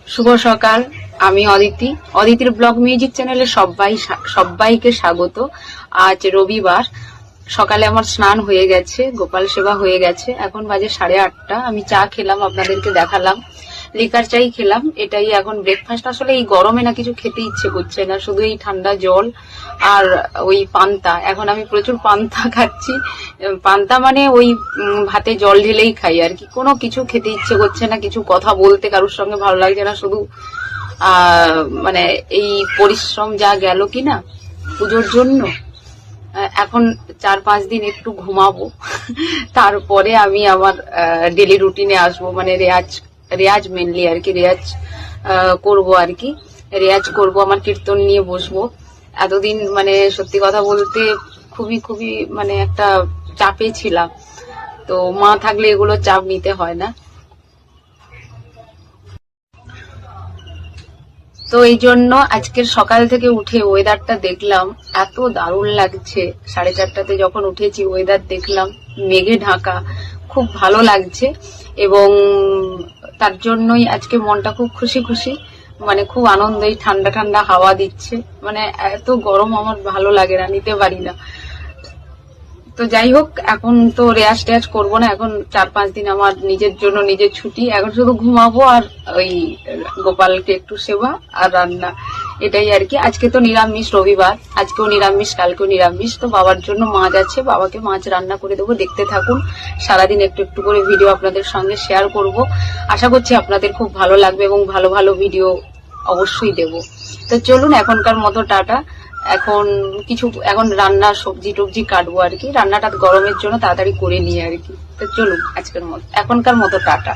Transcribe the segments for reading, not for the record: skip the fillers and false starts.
শুভ সকাল। আমি অদিতির blog music চ্যানেলে সবাইকে স্বাগত। আজ রবিবার, সকালে আমার স্নান হয়ে গেছে, গোপাল সেবা হয়ে গেছে, এখন বাজে 8:30। আমি চা খেলাম, আপনাদেরকে দেখালাম, লিকার চাই খেলাম। এটাই এখন ব্রেকফাস্ট। আসলে এই গরমে না কিছু খেতে ইচ্ছে করছে না, শুধু এই ঠান্ডা জল আর ওই পান্তা। এখন আমি প্রচুর পান্তা খাচ্ছি। পান্তা মানে ওই ভাতে জল ঢেলেই খাই আর কি। কোনো কিছু খেতে ইচ্ছে করছে না, কিছু কথা বলতে কারোর সঙ্গে ভালো লাগছে না। শুধু মানে এই পরিশ্রম যা গেল কিনা পুজোর জন্য, এখন 4-5 দিন একটু ঘুমাবো, তারপরে আমি আমার ডেলি রুটিনে আসবো। মানে রেয়াজ মেনলি আর কি, রেয়াজ করবো আর কি। রেয়াজ করবো, আমার কীর্তন নিয়ে বসবো। এতদিন মানে সত্যি কথা বলতে খুবই খুবই মানে একটা চাপে ছিলাম। তো মা থাকলে এগুলো চাপ নিতে হয় না। তো এই জন্য আজকের সকাল থেকে উঠে ওয়েদারটা দেখলাম, এত দারুণ লাগছে। 4:30টাতে যখন উঠেছি ওয়েদার দেখলাম মেঘে ঢাকা, খুব ভালো লাগছে। এবং তার জন্যই আজকে মনটা খুব খুশি খুশি, মানে খুব আনন্দেই, ঠান্ডা ঠান্ডা হাওয়া দিচ্ছে। মানে এত গরম আমার ভালো লাগে না, নিতে পারি না। তো যাই হোক, এখন তো রেয়াজ টেয়াজ করবো না। এখন 4-5 দিন আমার নিজের জন্য নিজের ছুটি। এখন শুধু ঘুমাবো আর ওই গোপালকে একটু সেবা আর রান্না, এটাই আর কি। আজকে তো নিরামিষ, রবিবার, আজকেও নিরামিষ, কালকেও নিরামিষ। তো বাবার জন্য মাছ আছে, বাবাকে মাছ রান্না করে দেবো। দেখতে থাকুন, সারাদিন একটু একটু করে ভিডিও আপনাদের সঙ্গে শেয়ার করব। আশা করছি আপনাদের খুব ভালো লাগবে এবং ভালো ভালো ভিডিও অবশ্যই দেব। তো চলুন, এখনকার মতো টাটা। এখন রান্না সবজি টবজি কাটবো আর কি। রান্নাটা গরমের জন্য তাড়াতাড়ি করে নিয়ে আর কি। তো চলুন, এখনকার মতো টাটা।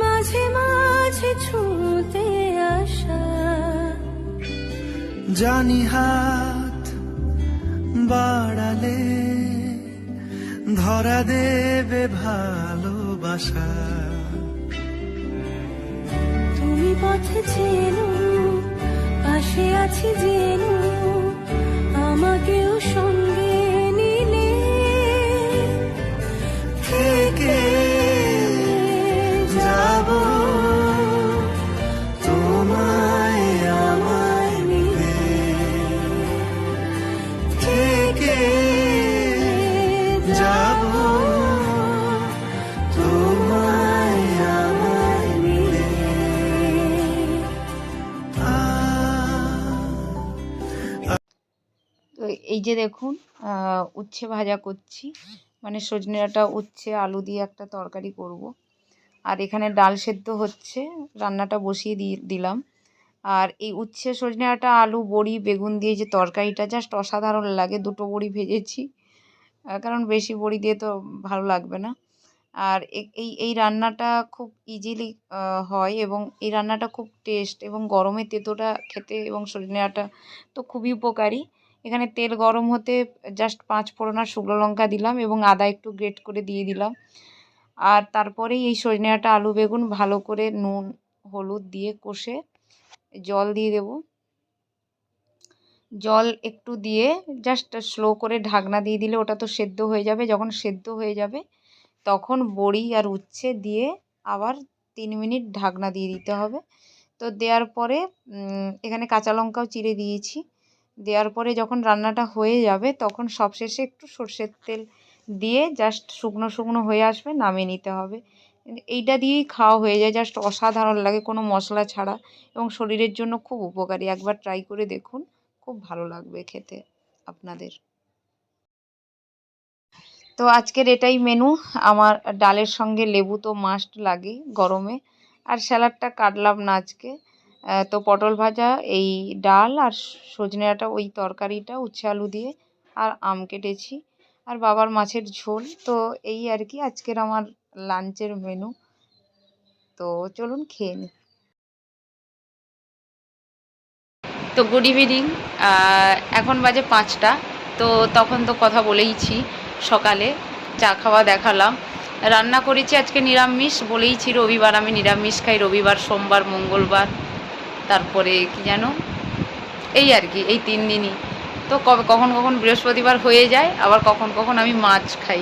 মাঝে মাঝে ছুঁতে আসা, জানি হাত বাড়ালে ধরা দেবে ভালোবাসা। তুমি পথে চেনো, পাশে আছি জেনো, আমাকেও সঙ্গে নিলে থেকে যাব তোমায় আমার মিলে, থেকে যাব তোমায় আমার মিলে। তো এই যে দেখুন, উচ্ছে ভাজা করছি, মানে সজনে ডাঁটা উচ্ছে আলু দিয়ে একটা তরকারি করব। আর এখানে ডাল সেদ্ধ হচ্ছে, রান্নাটা বসিয়ে দিলাম। আর এই উচ্ছে সজনে ডাঁটা আলু বড়ি বেগুন দিয়ে যে তরকারিটা জাস্ট অসাধারণ লাগে। 2টো বড়ি ভেজেছি, কারণ বেশি বড়ি দিয়ে তো ভালো লাগবে না। আর এই রান্নাটা খুব ইজিলি হয় এবং এই রান্নাটা খুব টেস্ট, এবং গরমে তেঁতোটা খেতে এবং সজনে ডাঁটা তো খুবই উপকারী। এখানে তেল গরম হতে জাস্ট 5 ফোড়ন আর শুকনো লঙ্কা দিলাম এবং আদা একটু গ্রেট করে দিয়ে দিলাম। আর তারপরেই এই সজনে ডাঁটা আলু বেগুন ভালো করে নুন হলুদ দিয়ে কষে জল দিয়ে দেব। জল একটু দিয়ে জাস্ট স্লো করে ঢাকনা দিয়ে দিলে ওটা তো সেদ্ধ হয়ে যাবে। যখন সেদ্ধ হয়ে যাবে তখন বড়ি আর উচ্ছে দিয়ে আবার 3 মিনিট ঢাকনা দিয়ে দিতে হবে। তো দেওয়ার পরে এখানে কাঁচা লঙ্কাও চিড়ে দিয়েছি। দেওয়ার পরে যখন রান্নাটা হয়ে যাবে তখন সবশেষে একটু সর্ষের তেল দিয়ে জাস্ট শুকনো শুকনো হয়ে আসবে, নামিয়ে নিতে হবে। এইটা দিয়েই খাওয়া হয়ে যায়, জাস্ট অসাধারণ লাগে, কোনো মশলা ছাড়া, এবং শরীরের জন্য খুব উপকারী। একবার ট্রাই করে দেখুন, খুব ভালো লাগবে খেতে আপনাদের। তো আজকের এটাই মেনু আমার। ডালের সঙ্গে লেবু তো মাস্ট লাগে গরমে। আর স্যালাডটা কাটলাম না আজকে। তো পটল ভাজা, এই ডাল আর সজনে ডাঁটা ওই তরকারিটা উচ্ছে আলু দিয়ে, আর আম কেটেছি, আর বাবার মাছের ঝোল। তো এই আর কি আজকের আমার লাঞ্চের মেনু। তো চলুন খেয়ে নিই। তো গুড ইভিনিং, এখন বাজে 5টা। তো তখন তো কথা বলেইছি, সকালে চা খাওয়া দেখালাম। রান্না করেছি আজকে নিরামিষ, বলেইছি রবিবার আমি নিরামিষ খাই, রবিবার সোমবার মঙ্গলবার, তারপরে কি জানো, এই আর কি, এই 3 দিনই। তো কখন কখন বৃহস্পতিবার হয়ে যায়, আবার কখন কখন আমি মাছ খাই।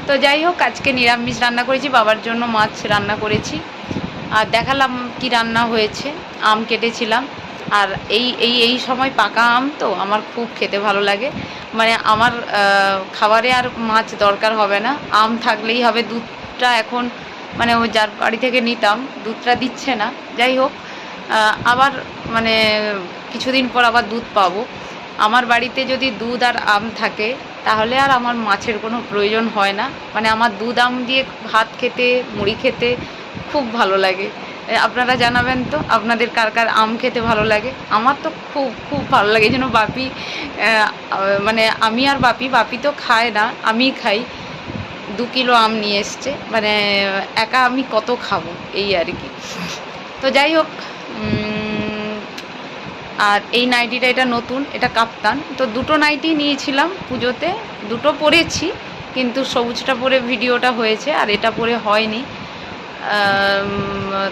তো যাই হোক, আজকে নিরামিষ রান্না করেছি, বাবার জন্য মাছ রান্না করেছি। আর দেখালাম কি রান্না হয়েছে। আম কেটেছিলাম, আর এই সময় পাকা আম তো আমার খুব খেতে ভালো লাগে। মানে আমার খাবারে আর মাছ দরকার হবে না, আম থাকলেই হবে। দুধটা এখন মানে ও যার বাড়ি থেকে নিতাম দুধটা দিচ্ছে না। যাই হোক, আবার মানে কিছুদিন পর আবার দুধ পাবো। আমার বাড়িতে যদি দুধ আর আম থাকে তাহলে আর আমার মাছের কোনো প্রয়োজন হয় না। মানে আমার দুধ আম দিয়ে ভাত খেতে, মুড়ি খেতে খুব ভালো লাগে। আপনারা জানাবেন তো আপনাদের কার কার আম খেতে ভালো লাগে। আমার তো খুব খুব ভালো লাগে। এই জন্য বাপি মানে আমি আর বাপি তো খায় না, আমিই খাই। 2 কিলো আম নিয়ে এসছে, মানে একা আমি কত খাবো এই আর কি। তো যাই হোক, আর এই নাইটিটা এটা নতুন, এটা কাপ্তান। তো দুটো নাইটি নিয়েছিলাম পুজোতে, দুটো পরেছি, কিন্তু সবুজটা পরে ভিডিওটা হয়েছে আর এটা পরে হয়নি।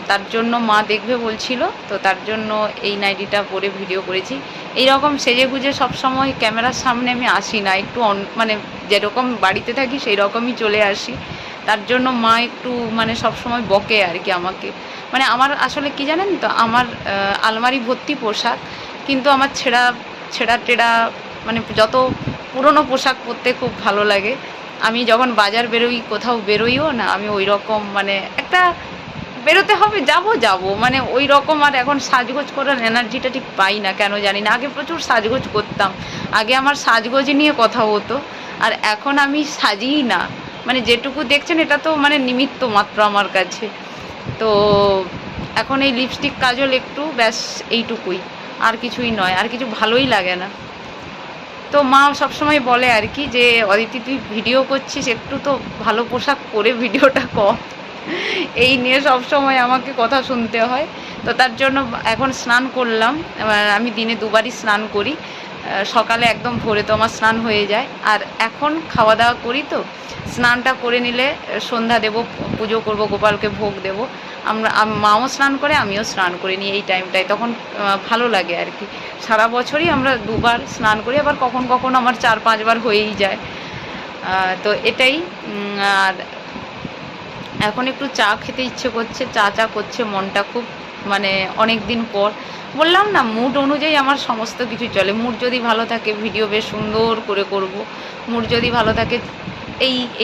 তার জন্য মা দেখবে বলছিল, তো তার জন্য এই নাইটিটা পরে ভিডিও করেছি। এইরকম সেজে গুজে সবসময় ক্যামেরার সামনে আমি আসি না, একটু মানে যেরকম বাড়িতে থাকি সেই রকমই চলে আসি। তার জন্য মা একটু মানে সবসময় বকে আর কি আমাকে। মানে আমার আসলে কি জানেন তো, আমার আলমারি ভর্তি পোশাক, কিন্তু আমার ছেঁড়া টেড়া মানে যত পুরনো পোশাক পরতে খুব ভালো লাগে। আমি যখন বাজার বেরোই, কোথাও বেরোইও না, আমি ওই রকম মানে একটা বেরোতে হবে, যাব মানে ওই রকম। আর এখন সাজগোজ করার এনার্জিটা ঠিক পাই না, কেন জানি না। আগে প্রচুর সাজগোজ করতাম, আগে আমার সাজগোজ নিয়ে কথা হতো, আর এখন আমি সাজিই না। মানে যেটুকু দেখছেন এটা তো মানে নিমিত্ত মাত্র আমার কাছে। তো এখন এই লিপস্টিক কাজল একটু, ব্যাস এইটুকুই, আর কিছুই নয়, আর কিছু ভালোই লাগে না। তো মা সবসময় বলে আর কি যে অদিতি তুই ভিডিও করছিস, একটু তো ভালো পোশাক পরে ভিডিওটা কর। এই নিয়ে সবসময় আমাকে কথা শুনতে হয়। তো তার জন্য এখন স্নান করলাম। আমি দিনে 2 বারই স্নান করি। সকালে একদম ভোরে তো আমার স্নান হয়ে যায়, আর এখন খাওয়া দাওয়া করি, তো স্নানটা করে নিলে সন্ধ্যা দেব, পুজো করব, গোপালকে ভোগ দেব। মাও স্নান করে, আমিও স্নান করে নিই এই টাইমটায়, তখন ভালো লাগে আর কি। সারা বছরই আমরা 2 বার স্নান করি, আবার কখন কখন আমার 4-5 বার হয়েই যায়। তো এটাই। আর এখন একটু চা খেতে ইচ্ছে করছে, চা করছে মনটা খুব, মানে অনেক দিন পর। বললাম না, মুড অনুযায়ী আমার সমস্ত কিছু চলে। মুড যদি ভালো থাকে ভিডিও বেশ সুন্দর করে করব, মুড যদি ভালো থাকে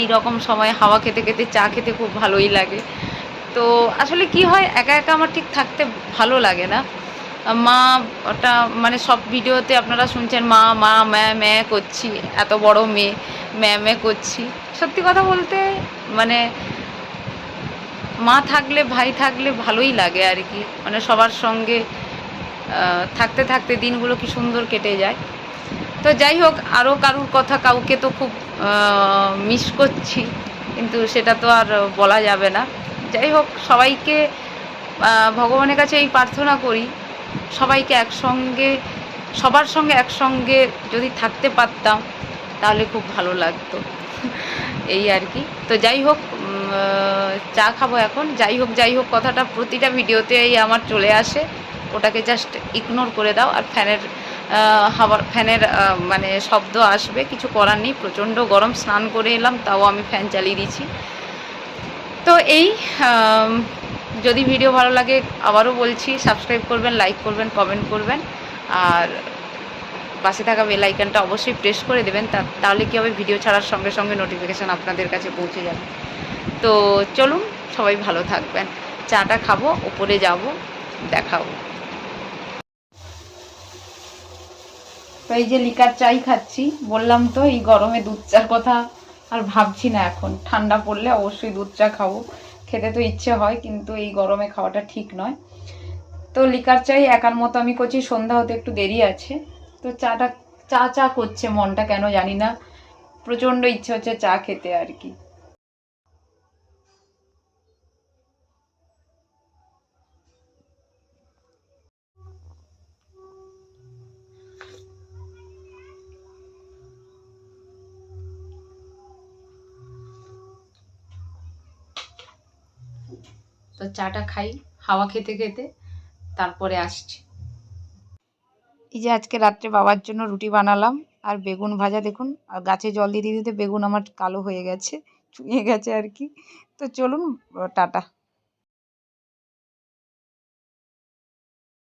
এই রকম সময় হাওয়া খেতে খেতে চা খেতে খুব ভালোই লাগে। তো আসলে কি হয়, একা একা আমার ঠিক থাকতে ভালো লাগে না। মা ওটা মানে সব ভিডিওতে আপনারা শুনছেন মা মা ম্যা করছি, এত বড় মেয়ে ম্যা করছি। সত্যি কথা বলতে মানে মা থাকলে, ভাই থাকলে ভালোই লাগে আর কি। মানে সবার সঙ্গে থাকতে থাকতে দিনগুলো কি সুন্দর কেটে যায়। তো যাই হোক, আরও কারুর কথা, কাউকে তো খুব মিস করছি, কিন্তু সেটা তো আর বলা যাবে না। যাই হোক, সবাইকে ভগবানের কাছে এই প্রার্থনা করি, সবাইকে একসঙ্গে, সবার সঙ্গে একসঙ্গে যদি থাকতে পারতাম তাহলে খুব ভালো লাগতো। এই আর কি। তো যাই হোক, চা খাবো এখন। যাই হোক কথাটা প্রতিটা ভিডিওতেই আমার চলে আসে, ওটাকে জাস্ট ইগনোর করে দাও। আর ফ্যানের মানে শব্দ আসবে, কিছু করার নেই। প্রচণ্ড গরম, স্নান করে এলাম তাও আমি ফ্যান চালিয়ে দিচ্ছি। তো এই যদি ভিডিও ভালো লাগে, আবারও বলছি, সাবস্ক্রাইব করবেন, লাইক করবেন, কমেন্ট করবেন, আর পাশে থাকা বেল আইকনটা অবশ্যই প্রেস করে দেবেন। তাহলে কী হবে, ভিডিও ছাড়ার সঙ্গে সঙ্গে নোটিফিকেশান আপনাদের কাছে পৌঁছে যাবে। তো চলুন, সবাই ভালো থাকবেন। চাটা খাবো, ওপরে যাব, দেখাবো। তো এই যে লিকার চাই খাচ্ছি, বললাম তো এই গরমে দুধ চার কথা আর ভাবছি না। এখন ঠান্ডা পড়লে অবশ্যই দুধ চা খাবো, খেতে তো ইচ্ছে হয়, কিন্তু এই গরমে খাওয়াটা ঠিক নয়। তো লিকার চাই একার মতো আমি করছি, সন্ধ্যা হতে একটু দেরি আছে। তো চা করছে মনটা, কেন জানি না, প্রচণ্ড ইচ্ছে হচ্ছে চা খেতে আর কি। তো চাটা খাই হাওয়া খেতে খেতে, তারপরে আসছি। এই যে আজকে রাত্রে বাবার জন্য রুটি বানালাম আর বেগুন ভাজা দেখুন, আর গাছে জল দিতে দিতে বেগুন আমার কালো হয়ে গেছে, চুইয়ে গেছে আর কি। তো চলুন, টাটা।